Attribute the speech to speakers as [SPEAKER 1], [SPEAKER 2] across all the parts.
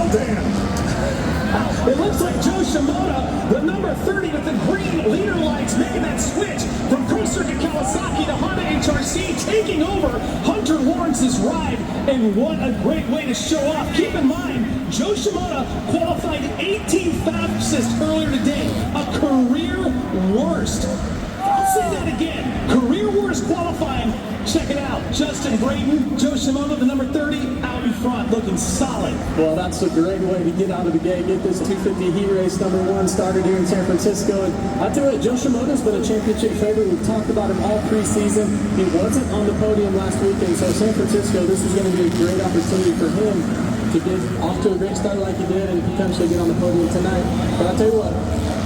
[SPEAKER 1] Well, Dan.
[SPEAKER 2] It looks like Joe Shimoda, the number 30 with the green leader lights, making that switch from Pro Circuit Kawasaki to Honda HRC, taking over Hunter Lawrence's ride. And what a great way to show off. Keep in mind, Joe Shimoda qualified 18 fastest earlier today, a career worst. I'll say that again. Career worst qualifying. Check it out. Justin Brayton, Joe Shimoda, the number 30, out in front, looking solid.
[SPEAKER 3] Well, that's a great way to get out of the gate, get this 250 heat race number 1 started here in San Francisco. And I tell you what, Joe Shimoda's been a championship favorite. We've talked about him all preseason. He wasn't on the podium last weekend, so San Francisco, this is going to be a great opportunity for him to get off to a great start like he did and potentially get on the podium tonight. But I'll tell you what,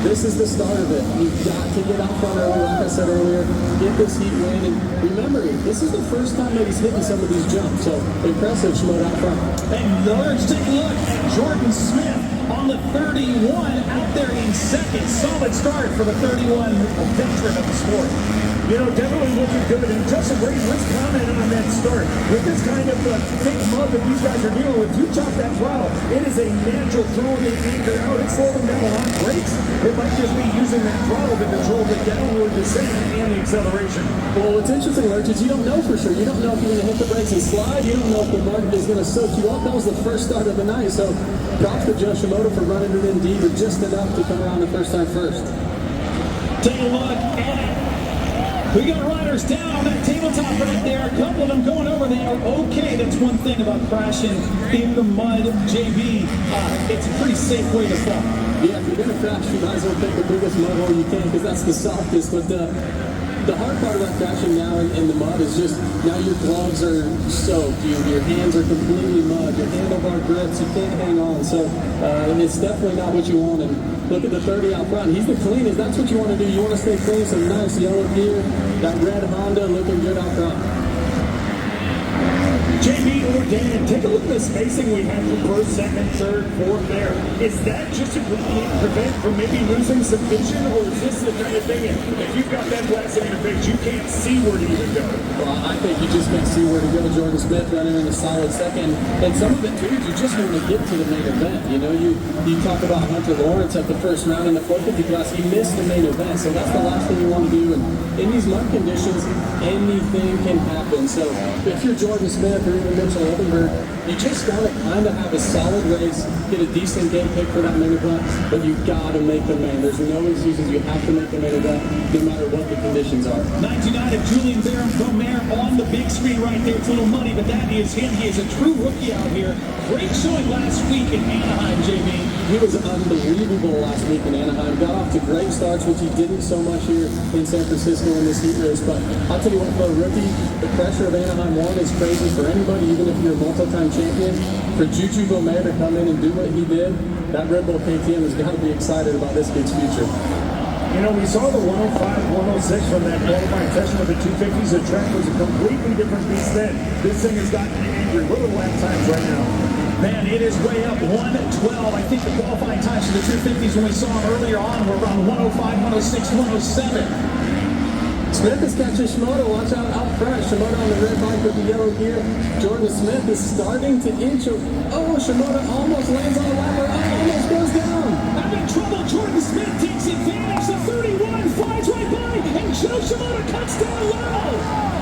[SPEAKER 3] this is the start of it. You've got to get out front early, like I said earlier, get this heat win. And remember, this is the first time that he's hitting some of these jumps. So impressive, Shimoda out front.
[SPEAKER 2] And let's take a look at Jordan Smith on the 31 out there in second. Solid start for the 31 veteran of the sport.
[SPEAKER 1] You know, definitely looking good. And Justin Brayton, let's comment on that start. With this kind of thick mud that these guys are dealing with, you chop that throttle, it is a natural throwing the anchor out. It's slowing down on brakes. It might just be using that throttle to control the downward descent and the acceleration.
[SPEAKER 3] Well, what's interesting, Lurch, is you don't know for sure. You don't know if you're going to hit the brakes and slide. You don't know if the mud is going to soak you up. That was the first start of the night. So props to Joe Shimoda for running it in deep with just enough to come around the first time first.
[SPEAKER 2] Take a look at it. We got riders down on that tabletop right there. A couple of them going over. They are okay. That's one thing about crashing in the mud, JB. It's a pretty safe way to fall.
[SPEAKER 3] Yeah, if you're going to crash, you might as well pick the biggest mud hole you can because that's the softest. But the hard part about crashing now in the mud is just now your gloves are soaked, your hands are completely mud, your handlebar grips, you can't hang on. So it's definitely not what you want. And look at the 30 out front. He's the cleanest. That's what you want to do. You want to stay clean, some nice yellow gear. That red Honda looking good out front.
[SPEAKER 1] JB or Dan, take a look at the spacing we have for first, second, third, fourth there. Is that just to prevent from maybe losing some vision, or is this the kind of thing if you've got that glass in your face, you can't see where to even go?
[SPEAKER 3] Well, I think you just can't see where to go. Jordan Smith running in a solid second. And some of it, too, is you just want to get to the main event. You know, you talk about Hunter Lawrence at the first round in the 450 class. He missed the main event, so that's the last thing you want to do. And in these mud conditions, anything can happen. So if you're Jordan Smith or even Mitchell Oldenburg, you just want to kind of have a solid race, get a decent game pick for that main event, but you've got to make the main. There's no excuses. You have to make the main event no matter what the conditions are.
[SPEAKER 2] 99 of Julian Baron on the big screen right there. It's a little muddy, but that is him. He is a true rookie out here. Great showing last week in Anaheim, JB.
[SPEAKER 3] He was unbelievable last week in Anaheim. Got off to great starts, which he didn't so much here in San Francisco in this heat race. But I'll tell you what, for a rookie, the pressure of Anaheim 1 is crazy for anybody, even if you're a multi-time champion. For Juju Gomez to come in and do what he did, that Red Bull KTM has got to be excited about this kid's future.
[SPEAKER 1] You know, we saw the 105, 106 from that qualifying session with the 250s. The track was a completely different beast then. This thing has gotten angry. What are the lap times right now?
[SPEAKER 2] Man, it is way up, 112. I think the qualifying times for the 250s when we saw them earlier on were around 105, 106, 107.
[SPEAKER 3] Smith is catching Shimoda. Watch out front. Shimoda on the red bike with the yellow gear. Jordan Smith is starting to inch. Oh, Shimoda almost lands on the lapper. Almost goes down.
[SPEAKER 2] Having trouble. Jordan Smith takes advantage. The 31 flies right by, and Joe Shimoda cuts down low.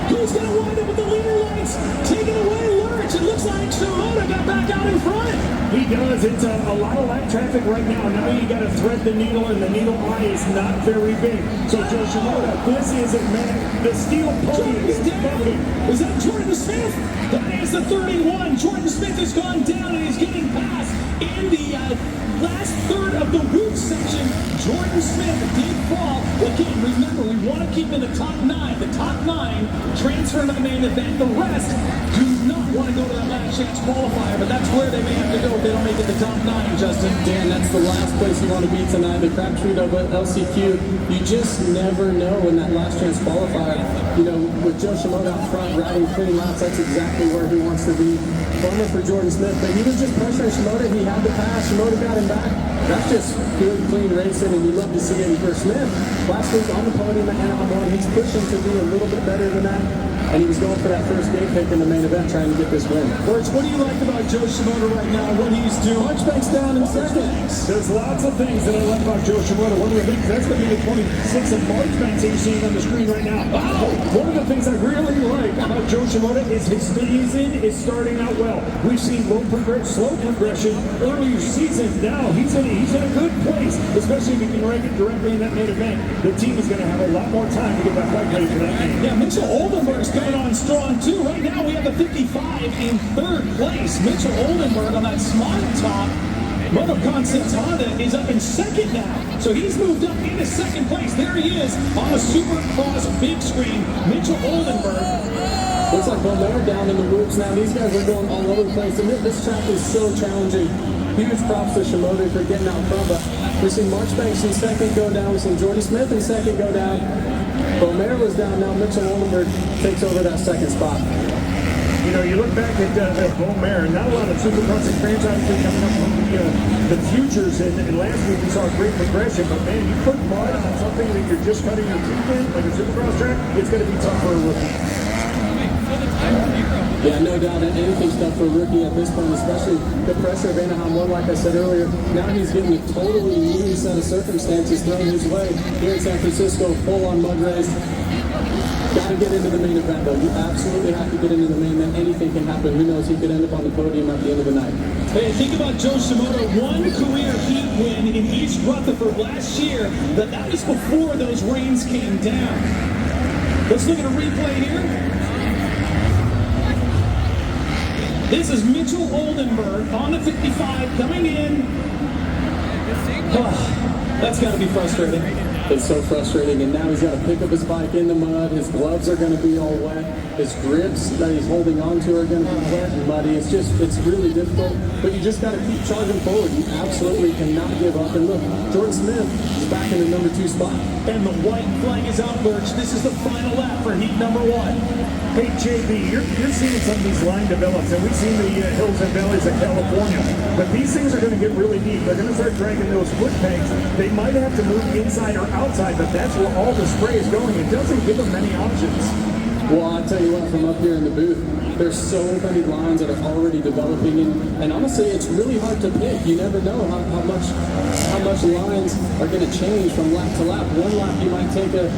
[SPEAKER 2] Who's going to wind up with the leader lights? Taking away Lurch. It looks like Shimoda got back out in front.
[SPEAKER 1] He does. It's a lot of lap traffic right now. Now you got to thread the needle, and the needle eye is not very big. So Joe Shimoda, this is it, man. The steel podium is bumping.
[SPEAKER 2] Is that Jordan Smith? That is the 31. Jordan Smith has gone down, and he's getting past in the last third of the roof section. Jordan Smith did fall. Again, remember, we want to keep in the top 9. The top 9 transfer to the main event. The rest do not want to go to that last chance qualifier, but that's where they may have to go if they don't make it the top 9, Justin.
[SPEAKER 3] Dan, that's the last place you want to be tonight. The crapshoot of LCQ. You just never know in that last chance qualifier. You know, with Joe Shimoda out front riding clean laps, that's exactly where he wants to be. Bummer for Jordan Smith, but he was just pressuring Shimoda. He had the pass. Shimoda got him back. That's just good, clean racing, and you love to see it for Smith. Last week on the podium at Anaheim 1, he's pushing to be a little bit better than that. and he was going for that first gate pick in the main event, trying to get this win.
[SPEAKER 2] Birch, what do you like about Joe Shimoda right now? What he's doing?
[SPEAKER 3] Marchbank's down in second.
[SPEAKER 1] There's lots of things that I like about Joe Shimoda. One of the things, that's going to be the 26 of Marchbanks that you're seeing on the screen right now. Wow! One of the things I really like about Joe Shimoda is his season is starting out well. We've seen slow progression earlier season. Now he's in a good place, especially if he can rank it directly in that main event. The team is going to have a lot more time to get that fight ready for that game.
[SPEAKER 2] Yeah, Mitchell Oldenburg's coming on strong too. Right now we have the 55 in third place. Mitchell Oldenburg on that smart top. Moto Concepts Honda is up in second now. So he's moved up into second place. There he is on the Supercross big screen. Mitchell Oldenburg.
[SPEAKER 3] Looks like Bomair down in the woods now. These guys are going all over the place. And this track is so challenging. Huge props to Shimoda for getting out front. But we've seen Marchbanks in second go down. We've seen Jordy Smith in second go down. Bomair was down now. Mitchell Oldenburg takes over that second spot.
[SPEAKER 1] You know, you look back at Bomair, not a lot of Supercross experience obviously coming up from the futures, and last week we saw a great progression, but man, you put mud on something that you're just cutting your teeth in, like a Supercross track, it's going to be tough for a rookie.
[SPEAKER 3] Yeah, no doubt that anything's tough for a rookie at this point, especially the pressure of Anaheim 1, like I said earlier. Now he's getting a totally new set of circumstances thrown his way here in San Francisco, full-on mud race. Got to get into the main event, though. You absolutely have to get into the main event. Anything can happen. Who knows? He could end up on the podium at the end of the night.
[SPEAKER 2] Hey, think about Joe Shimoda, one career heat win in East Rutherford last year. That was before those rains came down. Let's look at a replay here. This is Mitchell Oldenburg on the 55 coming in. Oh, that's got to be frustrating.
[SPEAKER 3] It's so frustrating, and now he's got to pick up his bike in the mud. His gloves are going to be all wet. His grips that he's holding on to are going to be wet and muddy. It's really difficult, but you just got to keep charging forward. You absolutely cannot give up. And look, Jordan Smith is back in the number 2 spot.
[SPEAKER 2] And the white flag is out, Birch. This is the final lap for heat number 1.
[SPEAKER 1] Hey, JB, you're seeing some of these line develops, and we've seen the hills and valleys of California, but these things are going to get really deep. They're going to start dragging those foot pegs. They might have to move inside or outside, but that's where all the spray is going. It doesn't give them many options.
[SPEAKER 3] Well, I'll tell you what, from up here in the booth, there's so many lines that are already developing, and honestly, it's really hard to pick. You never know how much lines are going to change from lap to lap. One lap you might take the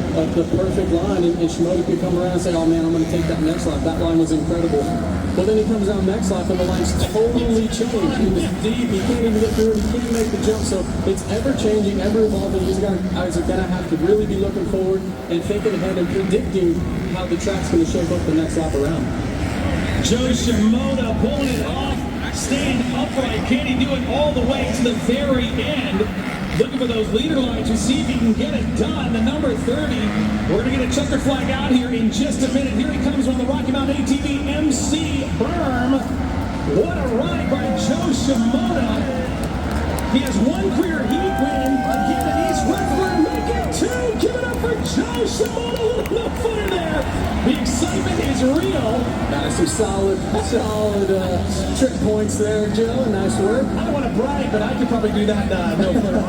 [SPEAKER 3] perfect line, and Shimoda could come around and say, oh man, I'm going to take that next lap. That line was incredible. Well, then he comes down next lap, and the line's totally changed. He was deep, he can't even get through it, he can't make the jump, so it's ever-changing, ever-evolving. These guys are going to have to really be looking forward and thinking ahead and predicting how the track's going to shape up the next lap around.
[SPEAKER 2] Joe Shimoda pulling it off, staying upright. Can he do it all the way to the very end? Looking for those leader lines to see if he can get it done. The number 30, we're going to get a checker flag out here in just a minute. Here he comes on the Rocky Mountain ATV MC Berm. What a ride by Joe Shimoda. He has one career heat win again at East Rutherford. Make it 2. Give it up for Joe Shimoda. Look at the footer there. The excitement is real.
[SPEAKER 3] Nice, some solid trick points there, Joe. Nice work.
[SPEAKER 2] I don't want to brag, but I could probably do that no footer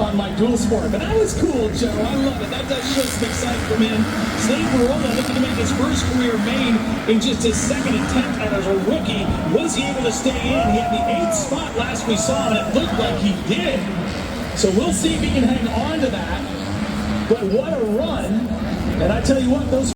[SPEAKER 2] on my dual sport. But that was cool, Joe. I love it. That does show some excitement from him. Slade Barola looking to make his first career main in just his second attempt as a rookie. Was he able to stay in? He had the 8th spot last we saw, and it looked like he did. So we'll see if he can hang on to that. But what a run. And I tell you what, those